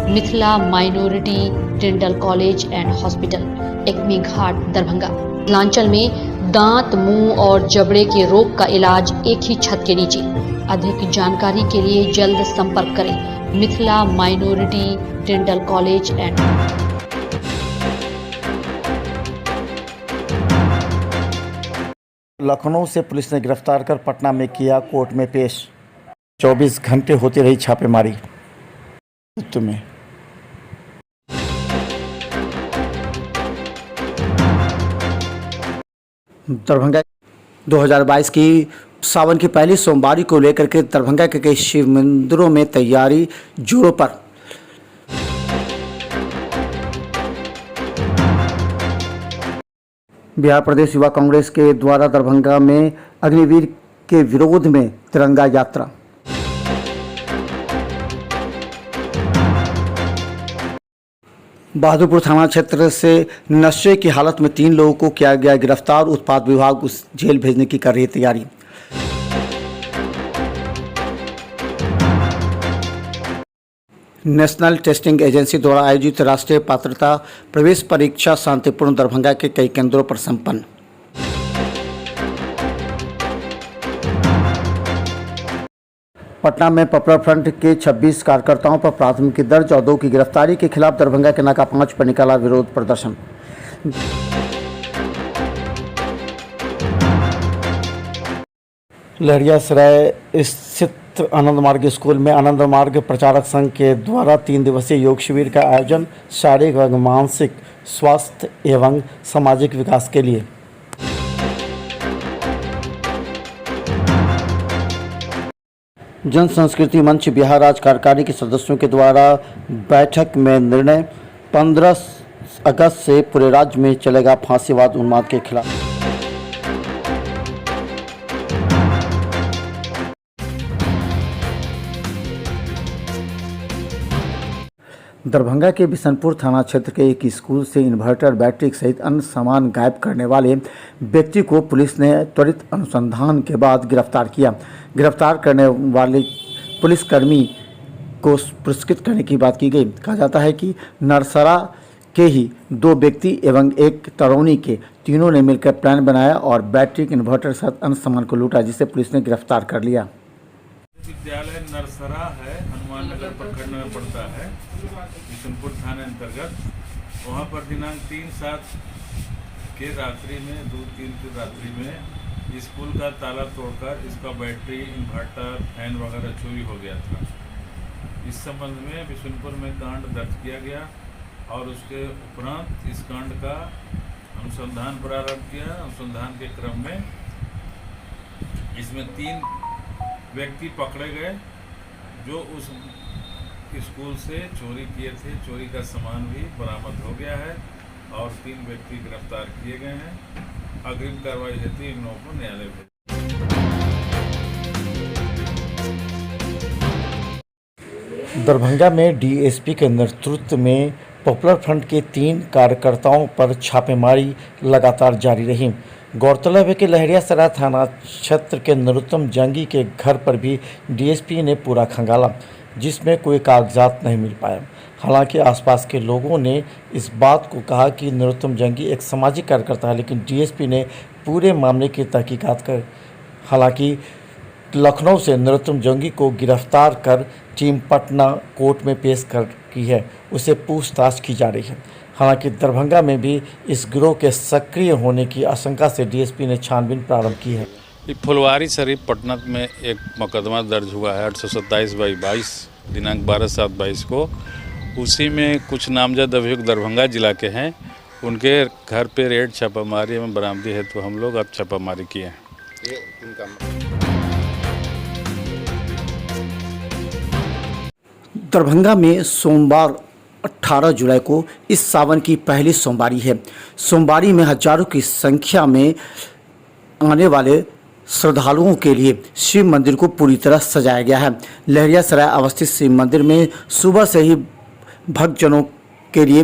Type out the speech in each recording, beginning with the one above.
Mithila minority dental college and hospital, Ekmi Ghat, Darbhanga. Mithilanchal में दांत, मुंह और जबड़े के रोग का इलाज एक ही छत के नीचे। अधिक जानकारी के लिए जल्द संपर्क करें Mithila minority dental college and. Lucknow से पुलिस ने गिरफ्तार कर पटना में किया कोर्ट में पेश। 24 घंटे होती रही छापेमारी। में दरभंगा 2022 की सावन की पहली सोमवारी को लेकर के दरभंगा के कई शिव मंदिरों में तैयारी जोरों पर। बिहार प्रदेश युवा कांग्रेस के द्वारा दरभंगा में अग्निवीर के विरोध में तिरंगा यात्रा। बहादुरपुर थाना क्षेत्र से नशे की हालत में 3 लोगों को किया गया गिरफ्तार। उत्पाद विभाग उस जेल भेजने की कर रही है तैयारी। नेशनल टेस्टिंग एजेंसी द्वारा आयोजित राष्ट्रीय पात्रता प्रवेश परीक्षा शांतिपूर्ण दरभंगा के कई केंद्रों पर संपन्न। पटना में पॉपुलर फ्रंट के 26 कार्यकर्ताओं पर प्राथमिकी दर्ज और 2 की गिरफ्तारी के खिलाफ दरभंगा के नाका 5 पर निकाला विरोध प्रदर्शन। लहरियासराय स्थित आनंद मार्ग स्कूल में आनंद मार्ग प्रचारक संघ के द्वारा 3 दिवसीय योग शिविर का आयोजन शारीरिक व मानसिक स्वास्थ्य एवं सामाजिक विकास के लिए। जन संस्कृति मंच बिहार राज्य कार्यकारिणी के सदस्यों के द्वारा बैठक में निर्णय। 15 अगस्त से पूरे राज्य में चलेगा फांसीवाद उन्माद के खिलाफ। दरभंगा के बिशनपुर थाना क्षेत्र के एक स्कूल से इन्वर्टर, बैटरी सहित अन्य सामान गायब करने वाले व्यक्ति को पुलिस ने त्वरित अनुसंधान के बाद गिरफ्तार किया। गिरफ्तार करने वाले पुलिसकर्मी को पुरस्कृत करने की बात की गई। कहा जाता है कि नरसरा के ही 2 व्यक्ति एवं एक तरौनी के तीनों ने मिलकर प्लान बनाया और बैटरी, इन्वर्टर सहित अन्य सामान को लूटा, जिसे पुलिस ने गिरफ्तार कर लिया। विद्यालय नरसरा है, हनुमान नगर प्रखंड में पड़ता है, बिशनपुर थाने अंतर्गत। वहाँ पर दिनांक 3/7 के रात्रि में 2-3 की रात्रि में स्कूल का ताला तोड़कर इसका बैटरी, इन्वर्टर, फैन वगैरह चोरी हो गया था। इस संबंध में बिशनपुर में कांड दर्ज किया गया और उसके उपरांत इस कांड का अनुसंधान प्रारंभ किया। अनुसंधान के क्रम में इसमें 3 व्यक्ति पकड़े गए जो उस स्कूल से चोरी किए थे। चोरी का सामान भी बरामद हो गया है और 3 व्यक्ति गिरफ्तार किए गए हैं। अग्रिम कार्रवाई हेतु इन लोगों को न्यायालय भेजा। दरभंगा में डीएसपी के नेतृत्व में पॉपुलर फ्रंट के 3 कार्यकर्ताओं पर छापेमारी लगातार जारी रही। गौरतलब है कि लहरियासराय थाना क्षेत्र के नरोत्तम जंगी के घर पर भी डीएसपी ने पूरा खंगाला, जिसमें कोई कागजात नहीं मिल पाया। हालांकि आसपास के लोगों ने इस बात को कहा कि नरोत्तम जंगी एक सामाजिक कार्यकर्ता है, लेकिन डीएसपी ने पूरे मामले की तहकीकात कर। हालांकि लखनऊ से नरोत्तम जंगी को गिरफ्तार कर टीम पटना कोर्ट में पेश कर की है, उसे पूछताछ की जा रही है। हालांकि दरभंगा में भी इस गिरोह के सक्रिय होने की आशंका से डीएसपी ने छानबीन प्रारंभ की है। फुलवारी शरीफ पटना में एक मुकदमा दर्ज हुआ है 827/22 दिनांक 12/7/22 को। उसी में कुछ नामजद अभियुक्त दरभंगा जिला के हैं। उनके घर पे रेड छापामारी में बरामदी है, तो हम लोग अब छापामारी किए हैं। दरभंगा में सोमवार 18 जुलाई को इस सावन की पहली सोमवारी है। सोमवारी में हजारों की संख्या में आने वाले श्रद्धालुओं के लिए शिव मंदिर को पूरी तरह सजाया गया है। लहरियासराय अवस्थित शिव मंदिर में सुबह से ही भक्तजनों के लिए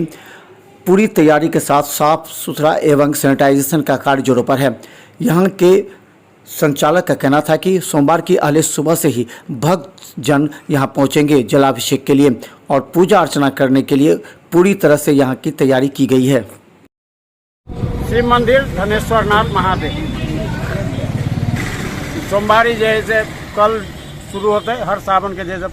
पूरी तैयारी के साथ साफ सुथरा एवं सैनिटाइजेशन का कार्य जोरों पर है। यहाँ के संचालक का कहना था कि सोमवार की अहले सुबह से ही भक्त जन यहाँ पहुँचेंगे जलाभिषेक के लिए और पूजा अर्चना करने के लिए पूरी तरह से यहाँ की तैयारी की गई है। शिव मंदिर धनेश्वरनाथ महादेव सोमवारी जैसे कल शुरू होते हर सावन के जैसे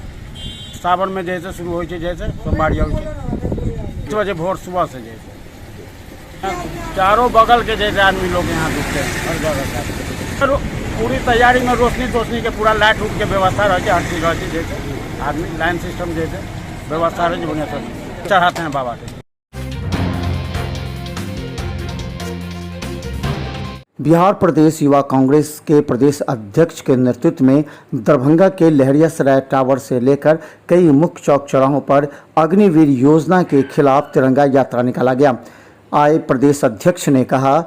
सावन में जैसे शुरू हो जैसे सोमवारी हो 6 बजे भोर सुबह से जैसे चारों बगल के जैसे आदमी लोग यहाँ दिखते हैं हर जगह पूरी तैयारी में रोशनी के पूरा लाइट उठ के व्यवस्था रहती है हर चीज़ रहती है जैसे आदमी लाइन सिस्टम जैसे व्यवस्था रहती है सब चढ़ाते हैं बाबा के। बिहार प्रदेश युवा कांग्रेस के प्रदेश अध्यक्ष के नेतृत्व में दरभंगा के लहरियासराय टावर से लेकर कई मुख्य चौक चौराहों पर अग्निवीर योजना के खिलाफ तिरंगा यात्रा निकाला गया। आए प्रदेश अध्यक्ष ने कहा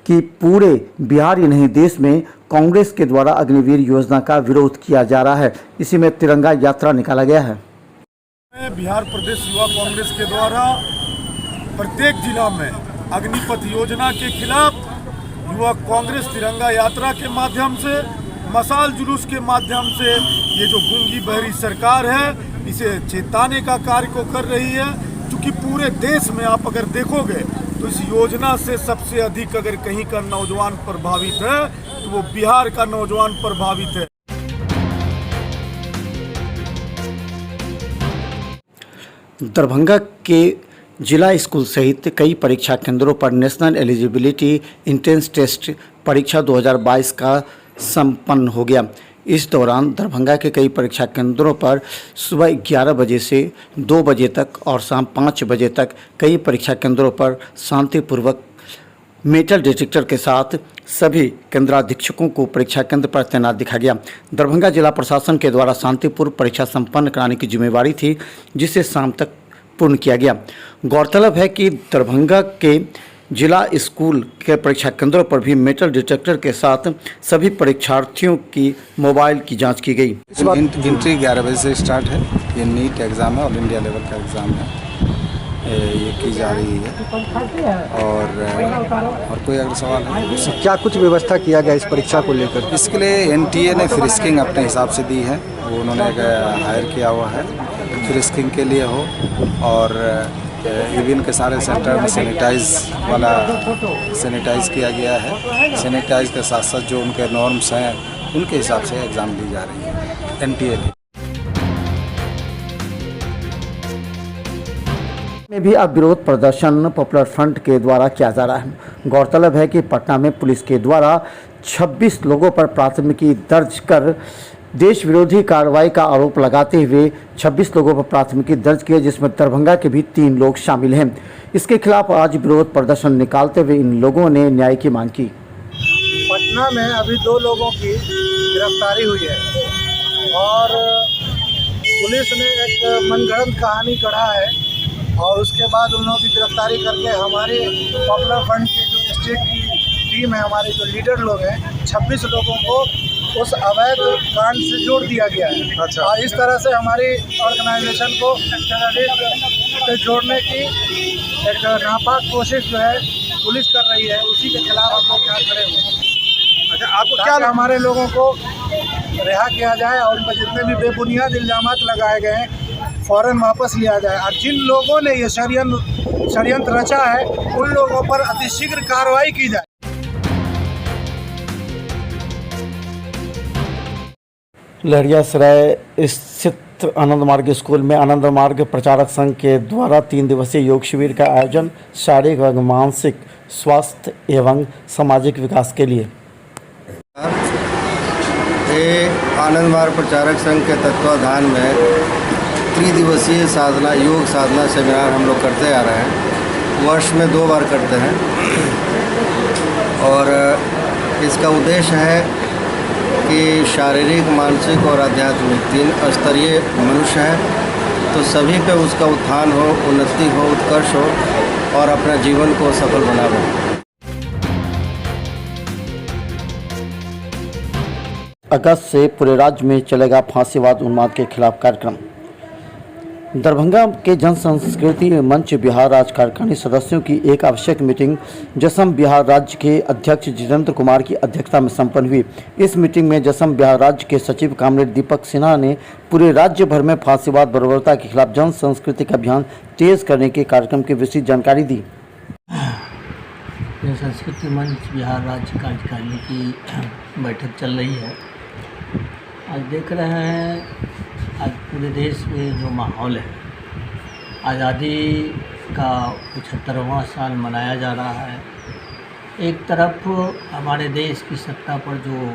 कि पूरे बिहार ही नहीं देश में कांग्रेस के द्वारा अग्निवीर योजना का विरोध किया जा रहा है, इसी में तिरंगा यात्रा निकाला गया है। बिहार प्रदेश युवा कांग्रेस के द्वारा प्रत्येक जिला में अग्निपथ योजना के खिलाफ युवा कांग्रेस तिरंगा यात्रा के माध्यम से मशाल जुलूस के माध्यम से ये जो गूंगी बहरी सरकार है इसे चेताने का कार्य को कर रही है। क्योंकि पूरे देश में आप अगर देखोगे तो इस योजना से सबसे अधिक अगर कहीं का नौजवान प्रभावित है तो वो बिहार का नौजवान प्रभावित है। दरभंगा के जिला स्कूल सहित कई परीक्षा केंद्रों पर नेशनल एलिजिबिलिटी इंट्रेंस टेस्ट परीक्षा 2022 का संपन्न हो गया। इस दौरान दरभंगा के कई परीक्षा केंद्रों पर सुबह 11 बजे से 2 बजे तक और शाम 5 बजे तक कई परीक्षा केंद्रों पर शांतिपूर्वक मेटल डिटेक्टर के साथ सभी केंद्राधीक्षकों को परीक्षा केंद्र पर तैनात दिखा गया। दरभंगा जिला प्रशासन के द्वारा शांतिपूर्व परीक्षा संपन्न कराने की जिम्मेवारी थी, जिसे शाम तक पूर्ण किया गया। गौरतलब है कि दरभंगा के जिला स्कूल के परीक्षा केंद्रों पर भी मेटल डिटेक्टर के साथ सभी परीक्षार्थियों की मोबाइल की जांच की गई। एंट्री 11 बजे से स्टार्ट है। ये नीट एग्ज़ाम है, ऑल इंडिया लेवल का एग्ज़ाम है, ये की जा रही है। और कोई अगर सवाल है? क्या कुछ व्यवस्था किया गया इस परीक्षा को लेकर? इसके लिए एनटीए ने फ्रिस्किंग अपने हिसाब से दी है, वो उन्होंने हायर किया हुआ है फ्रिस्किंग के लिए हो। और इवन के सारे सेंटर में सैनिटाइज किया गया है। सैनिटाइज के साथ साथ जो उनके नॉर्म्स हैं उनके हिसाब से एग्ज़ाम ली जा रही है एनटीए की। में भी अब विरोध प्रदर्शन पॉपुलर फ्रंट के द्वारा किया जा रहा है। गौरतलब है कि पटना में पुलिस के द्वारा 26 लोगों पर प्राथमिकी दर्ज कर देश विरोधी कार्रवाई का आरोप लगाते हुए 26 लोगों पर प्राथमिकी दर्ज की, जिसमें दरभंगा के भी 3 लोग शामिल हैं। इसके खिलाफ आज विरोध प्रदर्शन निकालते हुए इन लोगों ने न्याय की मांग की। पटना में अभी 2 लोगों की गिरफ्तारी हुई है और पुलिस ने एक मनगढ़ंत कहानी गढ़ा है और उसके बाद उन लोगों की गिरफ्तारी करके हमारे पॉपुलर फ्रंट के जो स्टेट की टीम है, हमारे जो लीडर लोग हैं, 26 लोगों को उस अवैध कांड से जोड़ दिया गया है। अच्छा। और इस तरह से हमारी ऑर्गेनाइजेशन को टेररिस्ट से जोड़ने की एक नापाक कोशिश जो है पुलिस कर रही है, उसी के खिलाफ हम लोग यहाँ खड़े हुए। अच्छा, आपको क्या हमारे लोगों को रिहा किया जाए और उन पर जितने भी बेबुनियाद इल्जामात लगाए गए हैं फ़ौरन वापस लिया जाए और जिन लोगों ने ये षड्यंत्र रचा है उन लोगों पर अतिशीघ्र कार्रवाई की जाए। लहरियासराय स्थित आनंद मार्ग स्कूल में आनंद मार्ग प्रचारक संघ के द्वारा 3 दिवसीय योग शिविर का आयोजन शारीरिक व मानसिक स्वास्थ्य एवं सामाजिक विकास के लिए। ये आनंद मार्ग प्रचारक संघ के तत्वाधान में 3 दिवसीय साधना योग साधना सेमिनार हम लोग करते आ रहे हैं। वर्ष में 2 बार करते हैं और इसका उद्देश्य है कि शारीरिक, मानसिक और आध्यात्मिक 3 स्तरीय मनुष्य है, तो सभी पे उसका उत्थान हो, उन्नति हो, उत्कर्ष हो और अपना जीवन को सफल बनावे। अगस्त से पूरे राज्य में चलेगा फांसीवाद उन्माद के खिलाफ कार्यक्रम। दरभंगा के जन संस्कृति मंच बिहार राज्य कार्यकारिणी सदस्यों की एक आवश्यक मीटिंग जसम बिहार राज्य के अध्यक्ष जितेंद्र कुमार की अध्यक्षता में संपन्न हुई। इस मीटिंग में जसम बिहार राज्य के सचिव कॉमरेड दीपक सिन्हा ने पूरे राज्य भर में फांसीवाद बर्बरता के खिलाफ जन सांस्कृतिक अभियान तेज करने के कार्यक्रम की विस्तृत जानकारी दी। जन संस्कृति मंच बिहार राज्य कार्यकारिणी की बैठक चल रही है। आज देख रहे हैं आज पूरे देश में जो माहौल है, आज़ादी का 75वां साल मनाया जा रहा है। एक तरफ हमारे देश की सत्ता पर जो